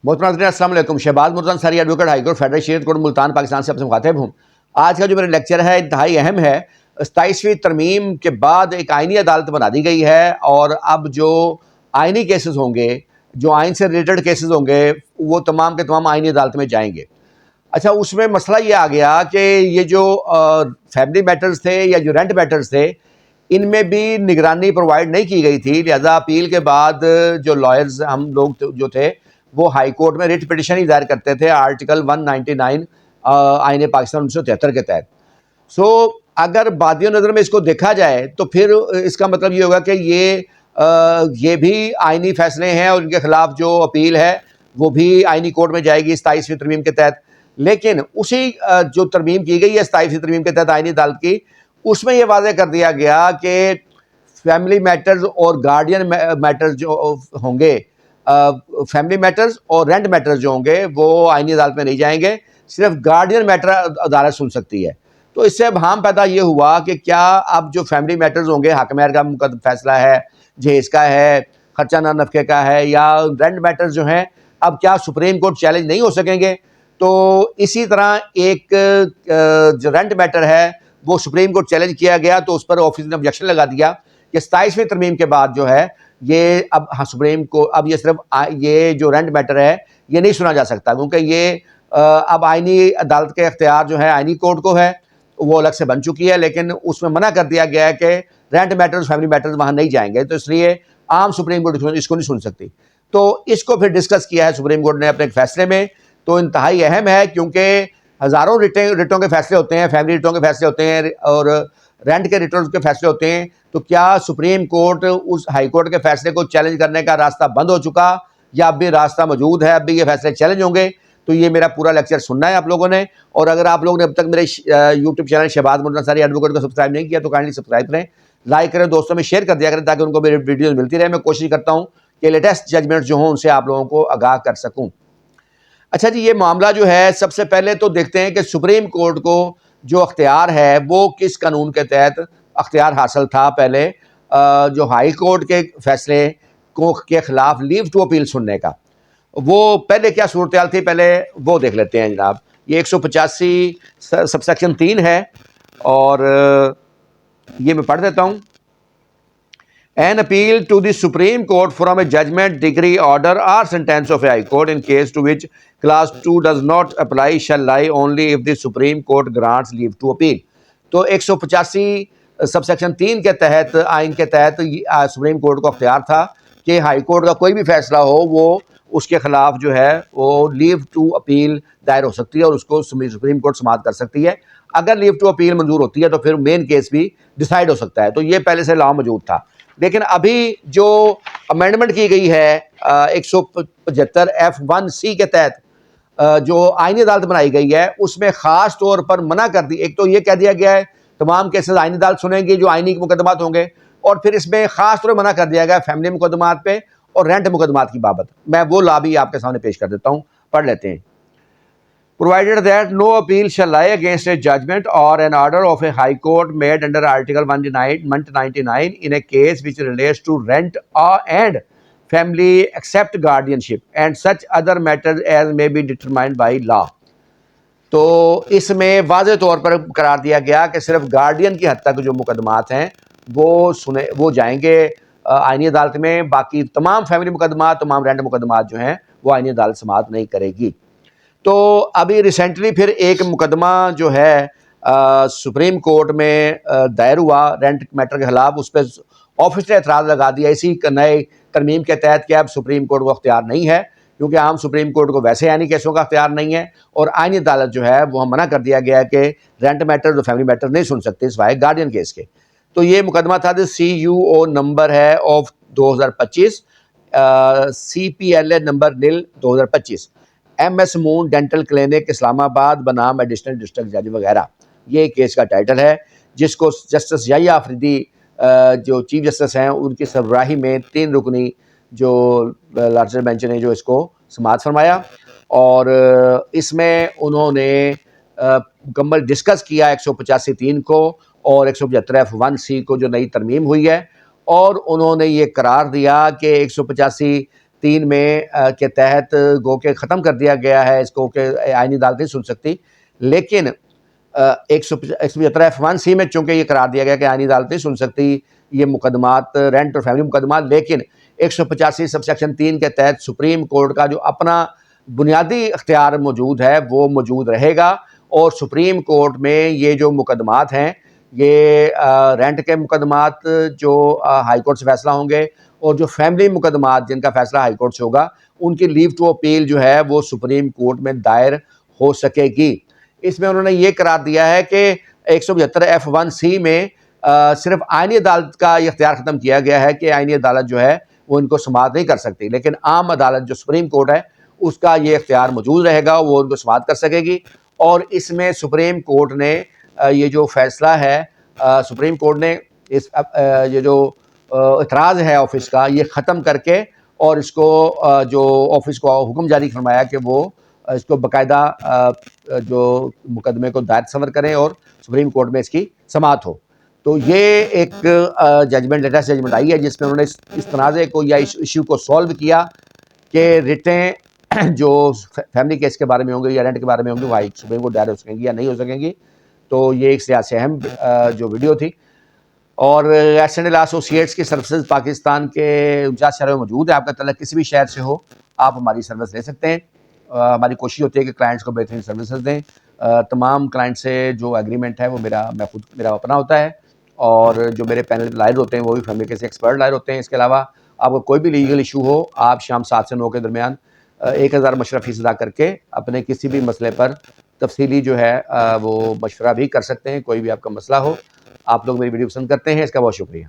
मोहतरम अस्सलाम वालेकुम। Shahbaz Murtaza Ansari, advocate, high court, federal शरीयत कोर्ट मुल्तान, पाकिस्तान से आपसे मुखातिब हूँ। आज का जो मेरा लेक्चर है इंतहाई अहम है। 27वीं तरमीम के बाद एक आइनी अदालत बना दी गई है और अब जो आइनी केसेस होंगे, जो आइन से रिलेटेड केसेस होंगे, वो तमाम के तमाम आइनी अदालत में जाएंगे। अच्छा, उसमें मसला ये आ गया कि ये जो फैमिली मैटर्स थे या जो रेंट मैटर्स थे, इनमें भी निगरानी प्रोवाइड नहीं की गई थी। लिहाजा अपील के बाद जो लॉयर्स हम लोग जो थे वो हाई कोर्ट में रिट पिटिशन ही दायर करते थे आर्टिकल 199 आईन पाकिस्तान 1973 के तहत। सो अगर बादियों नज़र में इसको देखा जाए तो फिर इसका मतलब ये होगा कि ये भी आइनी फैसले हैं और इनके खिलाफ जो अपील है वो भी आइनी कोर्ट में जाएगी 27वीं तरमीम के तहत। लेकिन उसी जो तरमीम की गई है 27वीं तरमीम के तहत आइनी अदालत की, उसमें यह वाज़ेह कर दिया गया कि फैमिली मैटर्स और गार्डियन मैटर्स जो होंगे, फैमिली मैटर्स और रेंट मैटर्स जो होंगे वो आइनी अदालत में नहीं जाएंगे, सिर्फ गार्डियन मैटर अदालत सुन सकती है। तो इससे भाम पैदा ये हुआ कि क्या अब जो फैमिली मैटर्स होंगे, हक महर का मुकदमा फैसला है, जहेज का है, खर्चा ना नफके का है, या रेंट मैटर्स जो हैं, अब क्या सुप्रीम कोर्ट चैलेंज नहीं हो सकेंगे? तो इसी तरह एक जो रेंट मैटर है वो सुप्रीम कोर्ट चैलेंज किया गया, तो उस पर ऑफिस ने ऑब्जेक्शन लगा दिया कि 27वीं तरमीम के बाद जो है ये अब सुप्रीम को अब ये सिर्फ ये जो रेंट मैटर है ये नहीं सुना जा सकता, क्योंकि ये अब आइनी अदालत के इख्तियार जो है आइनी कोर्ट को है, वो अलग से बन चुकी है। लेकिन उसमें मना कर दिया गया है कि रेंट मैटर्स, फैमिली मैटर्स वहाँ नहीं जाएंगे, तो इसलिए आम सुप्रीम कोर्ट इसको नहीं सुन सकती। तो इसको फिर डिस्कस किया है सुप्रीम कोर्ट ने अपने एक फैसले में। तो इंतहाई अहम है क्योंकि हज़ारों रिटों के फैसले होते हैं, फैमिली रिटों के फैसले होते हैं और रेंट के रिटर्न के फैसले होते हैं। तो क्या सुप्रीम कोर्ट उस हाई कोर्ट के फैसले को चैलेंज करने का रास्ता बंद हो चुका, या अब भी रास्ता मौजूद है, अब भी ये फैसले चैलेंज होंगे? तो ये मेरा पूरा लेक्चर सुनना है आप लोगों ने। और अगर आप लोगों ने अब तक मेरे YouTube channel Shahbaz Murtaza Ansari advocate को सब्सक्राइब नहीं किया तो काइंडली सब्सक्राइब करें, लाइक करें, दोस्तों में शेयर कर दिया करें, ताकि उनको मेरी वीडियोज़ मिलती रहे। मैं कोशिश करता हूँ कि लेटेस्ट जजमेंट जो हों उनसे आप लोगों को आगाह कर सकूँ। अच्छा जी, ये मामला जो है, सबसे पहले तो देखते हैं कि सुप्रीम कोर्ट को जो अख्तियार है वो किस कानून के तहत अख्तियार हासिल था। पहले जो हाई कोर्ट के फैसले को के खिलाफ लीव टू अपील सुनने का, वो पहले क्या सूरत हाल थी, पहले वो देख लेते हैं जनाब। ये 185 सबसेक्शन 3 है और ये मैं पढ़ देता हूँ। An appeal to the Supreme Court from a judgment, decree, order or sentence of a High Court in case to which Clause 2 does not apply shall lie only if the Supreme Court grants leave to appeal। तो 185 subsection 3 के तहत, आइन के तहत supreme court को अख्तियार था कि हाई कोर्ट का कोई भी फैसला हो वो उसके खिलाफ जो है वो लीव टू अपील दायर हो सकती है और उसको सुप्रीम कोर्ट समाअत कर सकती है। अगर लीव टू अपील मंजूर होती है तो फिर मेन केस भी डिसाइड हो सकता है। तो ये पहले से लॉ मौजूद था, लेकिन अभी जो अमेंडमेंट की गई है 175 F1C के तहत जो आइनी अदालत बनाई गई है, उसमें ख़ास तौर पर मना कर दी। एक तो ये कह दिया गया है तमाम केसेस आइनी अदालत सुनेंगी जो आइनी मुकदमात होंगे, और फिर इसमें ख़ास तौर पर मना कर दिया गया फैमिली मुकदमात पे और रेंट मुकदमात की बाबत। मैं वो लॉ भी आपके सामने पेश कर देता हूँ, पढ़ लेते हैं। Provided that no appeal shall lie against a judgment or an order of a high court made under Article 199 in a case which relates to rent and family except guardianship and such other matters as may be determined by law। तो इसमें वाज़े तौर पर करार दिया गया कि सिर्फ गार्डियन की हद तक जो मुकदमात हैं वो जाएंगे आइनी अदालत में, बाकी तमाम फैमिली मुकदमात, तमाम रेंट मुकदमात जो हैं वो आइनी अदालत समाअत नहीं करेगी। तो अभी रिसेंटली फिर एक मुकदमा जो है सुप्रीम कोर्ट में दायर हुआ रेंट मैटर के खिलाफ। उस पर ऑफिस ने एतराज़ लगा दिया इसी नए तरमीम के तहत कि अब सुप्रीम कोर्ट को अख्तियार नहीं है, क्योंकि आम सुप्रीम कोर्ट को वैसे आइनी केसों का अख्तियार नहीं है, और आइनी अदालत जो है वो मना कर दिया गया कि रेंट मैटर और फैमिली मैटर नहीं सुन सकते सिवाय गार्डियन केस के। तो ये मुकदमा था, CUO नंबर है of 2025, CPLA number NIL 2025, MS moon dental clinic Islamabad बनाम एडिशनल डिस्ट्रिक्ट जज वगैरह, ये केस का टाइटल है, जिसको जस्टिस याह्या अफरीदी जो चीफ जस्टिस हैं उनकी सरबराही में 3 रुकनी जो लार्जर बेंच ने जो इसको समाअत फरमाया, और इसमें उन्होंने मुकम्मल डिस्कस किया 185(3) को और 175 F1C को जो नई तरमीम हुई है, और उन्होंने ये करार दिया कि 185 3 में के तहत गो के ख़त्म कर दिया गया है इसको कि आईनी अदालत नहीं सुन सकती। लेकिन 175F1C में चूँकि ये करार दिया गया कि आईनी अदालत नहीं सुन सकती ये मुकदमात, रेंट और फैमिली मुकदमात, लेकिन 185 सबसेक्शन 3 के तहत सुप्रीम कोर्ट का जो अपना बुनियादी इख्तियार मौजूद है वो मौजूद रहेगा। और सुप्रीम कोर्ट में ये जो मुकदमात हैं ये रेंट के मुकदमात जो हाई कोर्ट से फैसला होंगे और जो फैमिली मुकदमात जिनका फैसला हाई कोर्ट से होगा उनकी लीव टू अपील जो है वो सुप्रीम कोर्ट में दायर हो सकेगी। इसमें उन्होंने ये करार दिया है कि 175F1C में सिर्फ आईनी अदालत का ये इख्तियार ख़त्म किया गया है कि आईनी अदालत जो है वो इनको समाअत नहीं कर सकती, लेकिन आम अदालत जो सुप्रीम कोर्ट है उसका ये इख्तियार मौजूद रहेगा, वो उनको समाअत कर सकेगी। और इसमें सुप्रीम कोर्ट ने ये जो फैसला है सुप्रीम कोर्ट ने इस ये जो इतराज़ है ऑफिस का ये ख़त्म करके और इसको जो ऑफिस को हुक्म जारी फरमाया कि वो इसको बाकायदा जो मुकदमे को दायर सवर करें और सुप्रीम कोर्ट में इसकी समाअत हो। तो ये एक जजमेंट, लेटेस्ट जजमेंट आई है जिसमें उन्होंने इस तनाज़े को या इस इशू को सॉल्व किया कि रिटें जो फैमिली केस के बारे में होंगे या रेंट के बारे में होंगे वो हाई सुप्रीम कोर्ट दायर हो सकेंगी या नहीं हो सकेंगी। तो ये एक सियासी अहम जो वीडियो थी। और एस&ए लॉ एसोसिएट्स की सर्विसेज पाकिस्तान के 49 शहरों में मौजूद है। आपका तल्लुक किसी भी शहर से हो आप हमारी सर्विस ले सकते हैं। हमारी कोशिश होती है कि क्लाइंट्स को बेहतरीन सर्विसेज दें। तमाम क्लाइंट से जो एग्रीमेंट है वो मेरा अपना होता है और जो मेरे पैनल लायर होते हैं वो भी फैमिली के से एक्सपर्ट लायर होते हैं। इसके अलावा आपको कोई भी लीगल इशू हो आप शाम 7 से 9 के दरमियान 1000 मशवरा फ़ीस अदा करके अपने किसी भी मसले पर तफसीली जो है वो मशवरा भी कर सकते हैं। कोई भी आपका मसला हो, आप लोग मेरी वीडियो पसंद करते हैं, इसका बहुत शुक्रिया।